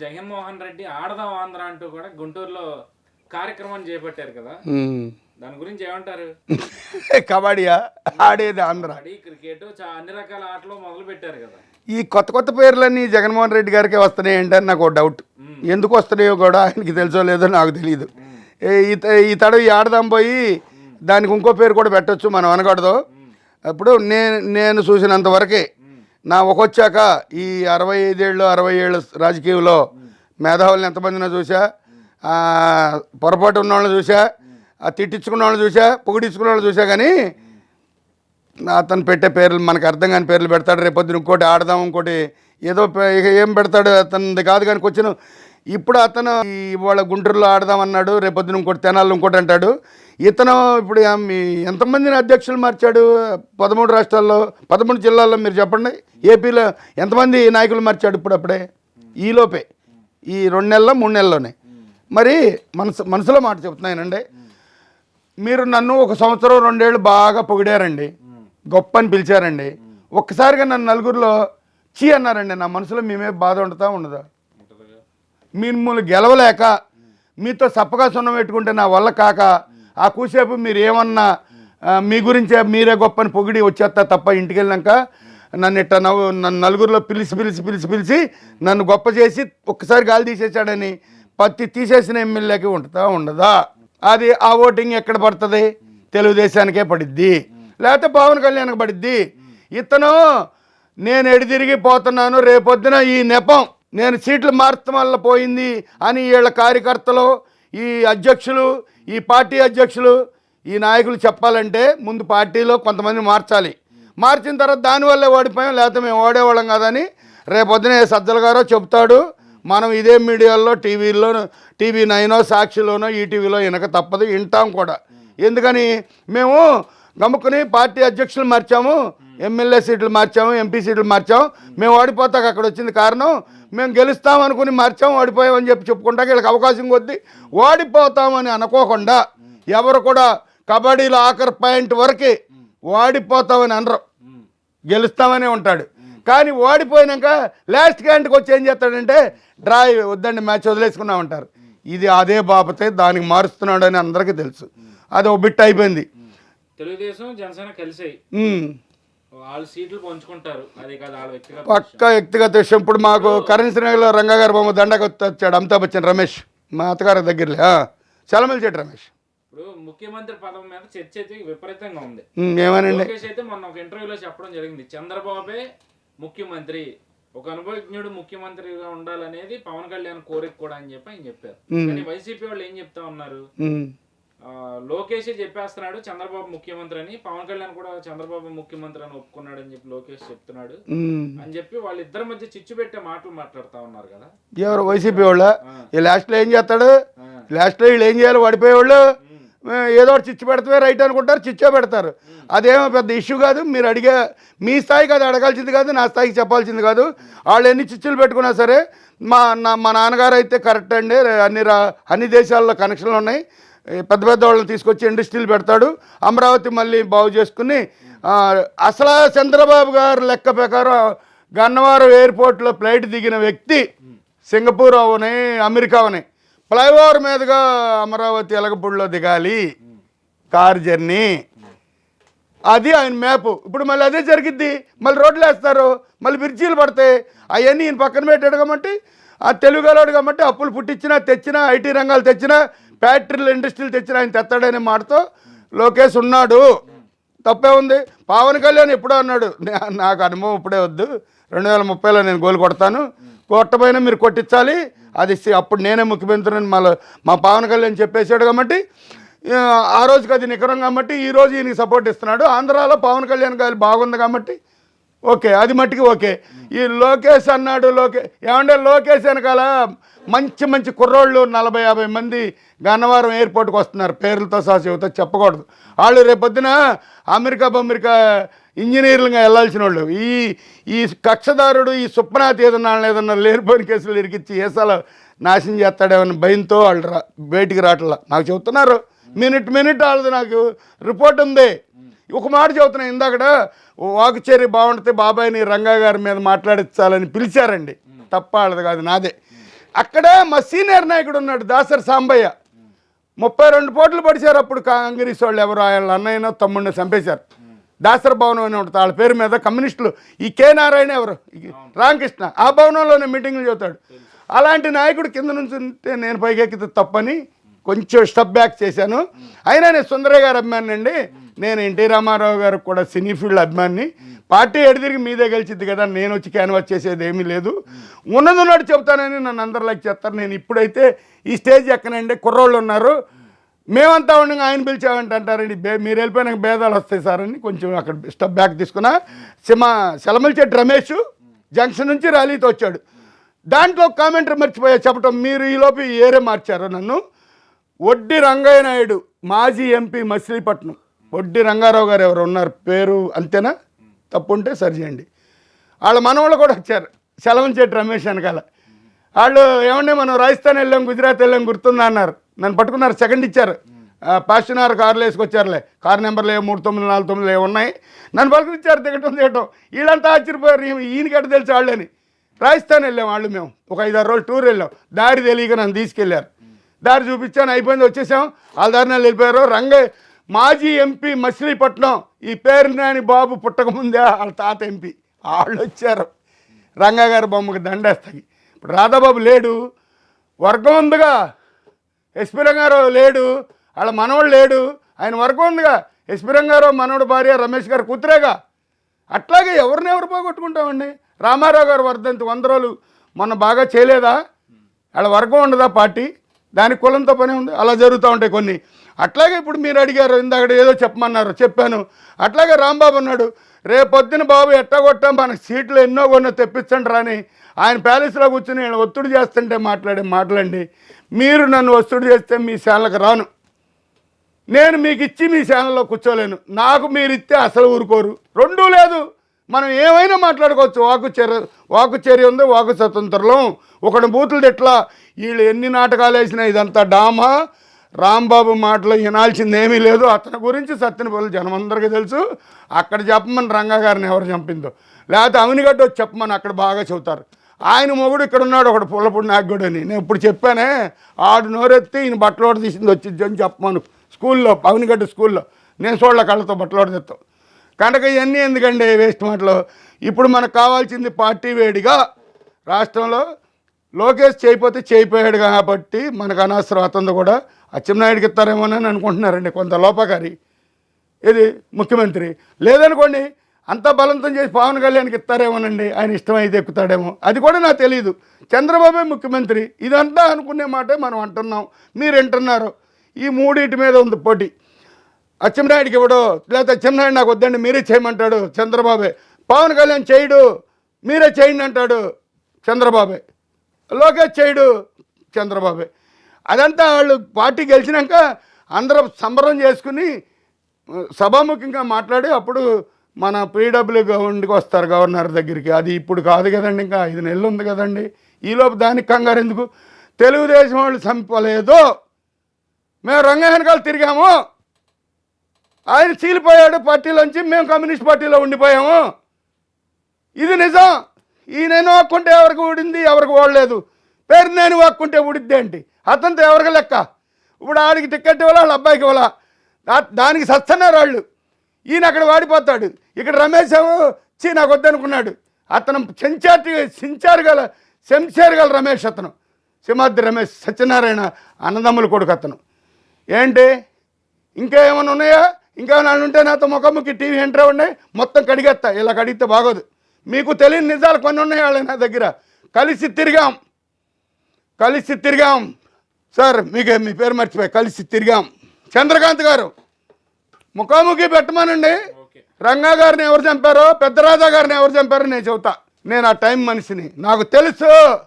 జగన్మోహన్ రెడ్డి ఆడదాం ఆంధ్ర అంటూ కూడా గుంటూరులో కార్యక్రమాన్ని చేపట్టారు కదా, దాని గురించి ఏమంటారు? కబడ్డీయా ఆడేది ఆంధ్ర, క్రికెట్ అన్ని రకాల ఆటలు మొదలు పెట్టారు కదా. ఈ కొత్త కొత్త పేర్లన్నీ జగన్మోహన్ రెడ్డి గారికి వస్తున్నాయి ఏంటని నాకు డౌట్. ఎందుకు వస్తున్నాయో కూడా ఆయనకి తెలుసో లేదో నాకు తెలియదు. ఈ తడవి ఆడదాం పోయి దానికి ఇంకో పేరు కూడా పెట్టచ్చు, మనం అనకూడదు. ఇప్పుడు నేను చూసినంత వరకే నా ఒకొచ్చాక ఈ 65 ఏళ్ళు 60 ఏళ్ళు రాజకీయంలో మేధావులను ఎంతమందినో చూసా, పొరపాటు ఉన్న వాళ్ళని చూసా, తిట్టించుకున్న వాళ్ళని చూసా, పొగిడించుకున్న వాళ్ళని చూసా. కానీ అతను పెట్టే పేర్లు మనకు అర్థం కాని పేర్లు పెడతాడు. రేపొద్దున ఇంకోటి ఆడదాం, ఇంకోటి ఏదో ఏం పెడతాడు అతనిది కాదు. కానీ వచ్చిన ఇప్పుడు అతను ఇవాళ గుంటూరులో ఆడదామన్నాడు, రేపొద్దున ఇంకోటి తెనాల్లో ఇంకోటి అంటాడు. ఇతను ఇప్పుడు ఎంతమందిని అధ్యక్షులు మార్చాడు? 13 రాష్ట్రాల్లో 13 జిల్లాల్లో మీరు చెప్పండి. ఏపీలో ఎంతమంది నాయకులు మార్చాడు అప్పుడే ఈలోపే, ఈ 2 నెలల్లో 3 నెలల్లోనే. మరి మనసులో మాట చెప్తున్నానండి. మీరు నన్ను 1 సంవత్సరం 2 ఏళ్ళు బాగా పొగిడారండి, గొప్ప అని పిలిచారండి. ఒక్కసారిగా నన్ను నలుగురిలో చీ అన్నారండి. నా మనసులో మేమే బాధ ఉండదా? మిమ్మల్ని గెలవలేక మీతో సప్పగా సున్నం పెట్టుకుంటే నా వల్ల కాక ఆ కూసేపు మీరు ఏమన్నా మీ గురించే మీరే గొప్పని పొగిడి వచ్చేస్తా తప్ప ఇంటికి వెళ్ళాక నన్ను ఇట్ట నన్ను నలుగురిలో పిలిచి నన్ను గొప్ప చేసి ఒక్కసారి గాలి తీసేసాడని తీసేసిన ఎమ్మెల్యేకి ఉండదా? అది ఆ ఓటింగ్ ఎక్కడ పడుతుంది? తెలుగుదేశానికే పడిద్ది, లేకపోతే పవన్ కళ్యాణ్కి పడిద్ది. ఇతను నేను ఎడితిరిగి పోతున్నాను, రేపొద్దున ఈ నెపం నేను సీట్లు మార్చడం వల్ల పోయింది అని వీళ్ళ కార్యకర్తలు, ఈ అధ్యక్షులు, ఈ పార్టీ అధ్యక్షులు, ఈ నాయకులు చెప్పాలంటే ముందు పార్టీలో కొంతమంది మార్చాలి. మార్చిన తర్వాత దానివల్లే ఓడిపోయాం, లేకపోతే మేము ఓడేవాళ్ళం కాదని రేపొద్దున సజ్జల గారో చెప్తాడు. మనం ఇదే మీడియాలో టీవీ 9 సాక్షిలోనో ఈటీవీలో వినక తప్పదు, వింటాం కూడా. ఎందుకని మేము గమ్ముకుని పార్టీ అధ్యక్షులు మార్చాము, ఎమ్మెల్యే సీట్లు మార్చాము, ఎంపీ సీట్లు మార్చాము, మేము ఓడిపోతాక అక్కడ వచ్చింది కారణం మేము గెలుస్తాం అనుకుని మార్చాము, ఓడిపోయామని చెప్పుకుంటా వీళ్ళకి అవకాశం కొద్దీ ఓడిపోతామని అనుకోకుండా ఎవరు కూడా కబడ్డీలో ఆఖరి పాయింట్ వరకే ఓడిపోతామని అనరు, గెలుస్తామనే ఉంటాడు. కానీ ఓడిపోయినాక లాస్ట్ క్యాంట్కి వచ్చి ఏం చేస్తాడంటే డ్రా వద్దండి మ్యాచ్ వదిలేసుకున్నామంటారు. ఇది అదే బాబతే దానికి మారుస్తున్నాడు అని అందరికీ తెలుసు. అది ఒక బిట్ అయిపోయింది. తెలుగుదేశం జనసేన కలిసి వాళ్ళు సీట్లు పంచుకుంటారు, అది కాదు వాళ్ళ వ్యక్తిగత విషయం. ఇప్పుడు మాకు కరెన్సీ నగర్లో రంగా గారు బొమ్మ దండకు వచ్చాడు అమితాబ్ బచ్చన్ రమేష్, మా అత్తగారి దగ్గరలే చలమలిచేటి రమేష్. ఇప్పుడు ముఖ్యమంత్రి పదం మీద చర్చ అయితే విపరీతంగా ఉంది. ఏమనండి అయితే మొన్న ఒక ఇంటర్వ్యూలో చెప్పడం జరిగింది, చంద్రబాబే ముఖ్యమంత్రి, ఒక అనుభవజ్ఞుడు ముఖ్యమంత్రిగా ఉండాలనేది పవన్ కళ్యాణ్ కోరిక కూడా అని చెప్పి ఆయన చెప్పారు. కానీ వైసీపీ వాళ్ళు ఏం చెప్తా ఉన్నారు, లోకేష్ చెప్పేస్తున్నాడు చంద్రబాబు ముఖ్యమంత్రి అని, పవన్ కళ్యాణ్ కూడా చంద్రబాబు ముఖ్యమంత్రి అని ఒప్పుకున్నాడు అని చెప్పి లోకేష్ చెప్తున్నాడు అని చెప్పి వాళ్ళిద్దరి మధ్య చిచ్చు పెట్టే మాటలు మాట్లాడుతా ఉన్నారు కదా. ఎవరు వైసీపీ వాళ్ళ లాస్ట్ లో ఏం చేస్తాడు? లాస్ట్ లో వీళ్ళు ఏం చేయాలి? పడిపోయేవాళ్ళు ఏదో ఒకటి చిచ్చు పెడితే రైట్ అనుకుంటారు, చిచ్చో పెడతారు. అదేమో పెద్ద ఇష్యూ కాదు. మీరు మీ స్థాయికి అది అడగాల్సింది కాదు, నా స్థాయికి చెప్పాల్సింది కాదు. వాళ్ళు ఎన్ని చిచ్చులు పెట్టుకున్నా సరే మా నాన్నగారు అయితే కరెక్ట్ అండి, అన్ని దేశాల్లో కనెక్షన్లు ఉన్నాయి, పెద్ద పెద్ద వాళ్ళని తీసుకొచ్చి ఇండస్ట్రీలు పెడతాడు, అమరావతి మళ్ళీ బాగు చేసుకుని. అసలు చంద్రబాబు గారు లెక్క ప్రకారం గన్నవరం ఎయిర్పోర్ట్లో ఫ్లైట్ దిగిన వ్యక్తి సింగపూర్ అవని అమెరికా అవని ఫ్లైఓవర్ మీదుగా అమరావతి ఎలగపూడిలో దిగాలి, కార్ జర్నీ. అది ఆయన మ్యాప్. ఇప్పుడు మళ్ళీ అదే జరిగిద్ది, మళ్ళీ రోడ్లు వేస్తారు, మళ్ళీ బ్రిడ్జీలు పడతాయి. అవన్నీ ఈయన పక్కన పెట్టాడు కాబట్టి, ఆ తెలుగులోడు కాబట్టి అప్పులు పుట్టించినా తెచ్చినా, ఐటీ రంగాలు తెచ్చినా, ఫ్యాక్టరీలు ఇండస్ట్రీలు తెచ్చినా ఆయన తెస్తాడనే మాటతో లోకేష్ ఉన్నాడు. తప్పే ఉంది. పవన్ కళ్యాణ్ ఎప్పుడో అన్నాడు, నాకు అనుభవం ఇప్పుడే వద్దు, 2030లో నేను గోలు కొడతాను, కొట్టపోయినా మీరు కొట్టించాలి, అది అప్పుడు నేనే ముఖ్యమంత్రిని మా పవన్ కళ్యాణ్ చెప్పేశాడు. కాబట్టి ఆ రోజుకి అది నికరం కాబట్టి ఈరోజు ఈయనకి సపోర్ట్ ఇస్తున్నాడు. ఆంధ్రాలో పవన్ కళ్యాణ్ గారు బాగుంది కాబట్టి ఓకే, అది మట్టికి ఓకే. ఈ లోకేష్ అన్నాడు, ఏమంటే లోకేష్ వెనకాల మంచి కుర్రోళ్ళు 40-50 మంది గన్నవరం ఎయిర్పోర్ట్కి వస్తున్నారు, పేర్లతో సహా చెబుతా, చెప్పకూడదు. వాళ్ళు రేపొద్దున అమెరికా ఇంజనీర్లుగా వెళ్ళాల్సిన వాళ్ళు. ఈ కక్షదారుడు ఈ సుప్నాథ్ ఏదన్నా లేనిపోయిన కేసులు ఇరికిచ్చి ఏసాల నాశనం చేస్తాడేమన్న భయంతో వాళ్ళు బయటికి రావట్లా. నాకు చెబుతున్నారు, మినిట్ వాళ్ళది నాకు రిపోర్ట్ ఉంది. ఒక మాట చెబుతున్నా, ఇందాకడ వాకుచేరి బాగుంటే బాబాయ్ని రంగా గారి మీద మాట్లాడించాలని పిలిచారండి, తప్ప వాళ్ళది కాదు, నాదే. అక్కడ మా సీనియర్ నాయకుడు ఉన్నాడు దాసరి సాంబయ్య, 32 పోట్లు పడిచారు అప్పుడు కాంగ్రెస్ వాళ్ళు. ఎవరు వాళ్ళ అన్నయ్యనో తమ్ముడిని చంపేశారు. దాసరి భవనం అని ఉంటుంది వాళ్ళ పేరు మీద. కమ్యూనిస్టులు ఈ కే నారాయణ ఎవరు రామకృష్ణ ఆ భవనంలోనే మీటింగ్లు చెబుతాడు. అలాంటి నాయకుడు కింద నుంచి ఉంటే నేను పైకెక్కితే తప్పని కొంచెం స్టెప్ బ్యాక్ చేశాను. అయినా నేను సుందరయ్య గారు అభిమాని అండి. నేను ఎన్టీ రామారావు గారికి కూడా సినీ ఫీల్డ్ అభిమాని. పార్టీ ఎడదిరిగి మీదే గెలిచింది కదా, నేను వచ్చి క్యాన్వాస్ చేసేది ఏమీ లేదు. ఉన్నది చెప్తానని నన్ను అందరు లైక్ చేస్తారు. నేను ఇప్పుడైతే ఈ స్టేజ్ ఎక్కనండి, కుర్రోళ్ళు ఉన్నారు, మేమంతా ఉండగా ఆయన పిలిచామంటే అంటారండి మీరు వెళ్ళిపోయినాక భేదాలు వస్తాయి సార్ అని కొంచెం అక్కడ స్టెప్ బ్యాక్ తీసుకున్నా. సెలమల్చెట్టి రమేష్ జంక్షన్ నుంచి ర్యాలీతో వచ్చాడు. దాంట్లో కామెంటరీ మర్చిపోయా చెప్పటం, మీరు ఈలోపు ఏరే మార్చారు నన్ను. వడ్డీ రంగయ్య నాయుడు మాజీ ఎంపీ మచిలీపట్నం, వడ్డీ రంగారావు గారు ఎవరు ఉన్నారు పేరు అంతేనా, తప్పు ఉంటే సరి చేయండి. వాళ్ళ మనవాళ్ళు కూడా వచ్చారు సెలమల్చెట్టి రమేష్ వెనకాల. వాళ్ళు ఏమంటే మనం రాజస్థాన్ వెళ్ళాం గుజరాత్ వెళ్ళాం గుర్తుందా అన్నారు. నన్ను పట్టుకున్నారు, సెకండ్ ఇచ్చారు. పాషనార్ కార్లు వేసుకొచ్చారులే, కార్ నెంబర్లు 3949 ఉన్నాయి. నన్ను పలుకునిచ్చారు దిగటం. వీళ్ళంతా ఆశ్చర్యపోయారు, ఈయనకట్ట తెలిసి వాళ్ళని. రాజస్థాన్ వెళ్ళాం వాళ్ళు, మేము ఒక 5-6 రోజులు టూర్ వెళ్ళాం. దారి తెలియక నన్ను తీసుకెళ్ళారు, దారి చూపించాను, అయిపోయింది వచ్చేసాం. వాళ్ళ దారిని వెళ్ళిపోయారు. రంగయ్య మాజీ ఎంపీ మచిలీపట్నం, ఈ పేరు నాని బాబు పుట్టకముందే వాళ్ళ తాత ఎంపీ, వాళ్ళు వచ్చారు రంగా గారి బొమ్మకి దండేస్తాయి. ఇప్పుడు రాధాబాబు లేడు, వర్గం ఉందిగా. ఎస్పీ రంగారావు లేడు, వాళ్ళ మనవడు లేడు, ఆయన వర్గం ఉందిగా. ఎస్పీ రంగారావు మనవడు భార్య రమేష్ గారు కూతురేగా. అట్లాగే ఎవరు పోగొట్టుకుంటామండి. రామారావు గారు వర్ధంతి 100 రోజులు మొన్న బాగా చేయలేదా, వాళ్ళ వర్గం ఉండదా పార్టీ, దానికి కులంతో పని ఉంది. అలా జరుగుతూ ఉంటాయి కొన్ని. అట్లాగే ఇప్పుడు మీరు అడిగారు ఇందాక ఏదో చెప్పమన్నారు, చెప్పాను. అట్లాగే రాంబాబు ఉన్నాడు, రేపొద్దున బాబు ఎట్టగొట్టా మనకు సీట్లు ఎన్నో కొన్న తెప్పించండి రాని ఆయన ప్యాలెస్లో కూర్చుని నేను ఒత్తిడి చేస్తుంటే మాట్లాడండి. మీరు నన్ను ఒత్తిడి చేస్తే మీ ఛానల్కి రాను, నేను మీకు ఇచ్చి మీ ఛానల్లో కూర్చోలేను. నాకు మీరు ఇస్తే అసలు ఊరుకోరు. రెండూ లేదు, మనం ఏమైనా మాట్లాడుకోవచ్చు. వాకు చర్య ఉంది, వాకు స్వతంత్రం. ఒకటి బూతులు ఎట్లా వీళ్ళు ఎన్ని నాటకాలు వేసినా ఇదంతా డామా. రాంబాబు మాటలు వినాల్సింది ఏమీ లేదు. అతని గురించి సత్యనపల్లి జనమందరికీ తెలుసు. అక్కడ చెప్పమని రంగా గారిని ఎవరు చంపిందో, లేకపోతే అవినిగడ్డ వచ్చి చెప్పమని అక్కడ బాగా చెబుతారు. ఆయన మొగుడు ఇక్కడ ఉన్నాడు ఒకడు పుల్లపూడి నాయకుడు అని. నేను ఇప్పుడు చెప్పానే, ఆడు నోరెత్తి ఈయన బట్టలోడ తీసింది వచ్చింది అని చెప్పమను. స్కూల్లో అవినిగడ్డ స్కూల్లో నేను చూడలే కళ్ళతో బట్టలోడ తెస్తాం కనుక ఇవన్నీ ఎందుకండి వేస్ట్ మాటలు. ఇప్పుడు మనకు కావాల్సింది పార్టీ వేడిగా. రాష్ట్రంలో లోకేష్ చేయకపోతే చేయిపోయాడు కాబట్టి మనకు అనవసరం. అతను కూడా అచ్చెన్నాయుడికి ఇస్తారేమోనని అనుకుంటున్నారండి కొంత లోపకారి. ఇది ముఖ్యమంత్రి లేదనుకోండి, అంతా బలవంతం చేసి పవన్ కళ్యాణ్కి ఇస్తారేమోనండి, ఆయన ఇష్టమైతే ఎక్కుతాడేమో, అది కూడా నాకు తెలియదు. చంద్రబాబే ముఖ్యమంత్రి. ఇదంతా అనుకునే మాటే మనం అంటున్నాం, మీరు వింటున్నారు. ఈ మూడింటి మీద ఉంది పోటీ. అచ్చెన్నాయుడికి ఇవ్వడు, లేకపోతే అచ్చెన్నాయుడు నాకు వద్దండి మీరే చేయమంటాడు చంద్రబాబే. పవన్ కళ్యాణ్ చేయడు, మీరే చేయండి అంటాడు చంద్రబాబే. లోకేష్ చేయడు, చంద్రబాబే. అదంతా వాళ్ళు పార్టీ గెలిచినాక అందరూ సంబరం చేసుకుని సభాముఖంగా మాట్లాడి అప్పుడు మన పీడబ్ల్యూ గవర్నమెంట్కి వస్తారు గవర్నర్ దగ్గరికి. అది ఇప్పుడు కాదు కదండి, ఇంకా 5 నెలలు ఉంది కదండి. ఈలోపు దానికి కంగారు ఎందుకు? తెలుగుదేశం వాళ్ళు చంపలేదు, మేము రంగ వెనకాల తిరిగాము, ఆయన చీలిపోయాడు పార్టీలోంచి, మేము కమ్యూనిస్ట్ పార్టీలో ఉండిపోయాము. ఇది నిజం. ఈయన వాక్కుంటే ఎవరికి ఊడింది, ఎవరికి ఓడలేదు. పేరు నేను వాక్కుంటే ఊడిద్ది ఏంటి? అతనితో ఎవరికి లెక్క? ఇప్పుడు ఆడికి టికెట్ ఇవ్వాలా, వాళ్ళ అబ్బాయికి ఇవ్వాలా, దానికి సస్తున్నారు వాళ్ళు. ఈయన అక్కడ వాడిపోతాడు. ఇక్కడ రమేష్ నాకు వద్దనుకున్నాడు. అతను శంషారు గల రమేష్, అతను సింహాద్రి రమేష్, సత్యనారాయణ అన్నదమ్ముల కొడుకు అతను. ఏంటి ఇంకా ఏమైనా ఉన్నాయా? ఇంకేమైనా ఉంటే నాతో ముఖముఖి టీవీ ఎంట్రీ ఉన్నాయి, మొత్తం కడిగేస్తా. ఇలా కడిగితే బాగోదు. మీకు తెలియని నిజాలు కొన్ని ఉన్నాయి వాళ్ళ నా దగ్గర. కలిసి తిరిగాం సార్, మీ పేరు మర్చిపోయి, కలిసి తిరిగాం. చంద్రకాంత్ గారు ముఖాముఖి పెట్టమానండి. రంగా గారిని ఎవరు చంపారో, పెద్దరాజా గారిని ఎవరు చంపారో నేను చెబుతా. నేను ఆ టైం మనిషిని, నాకు తెలుసు.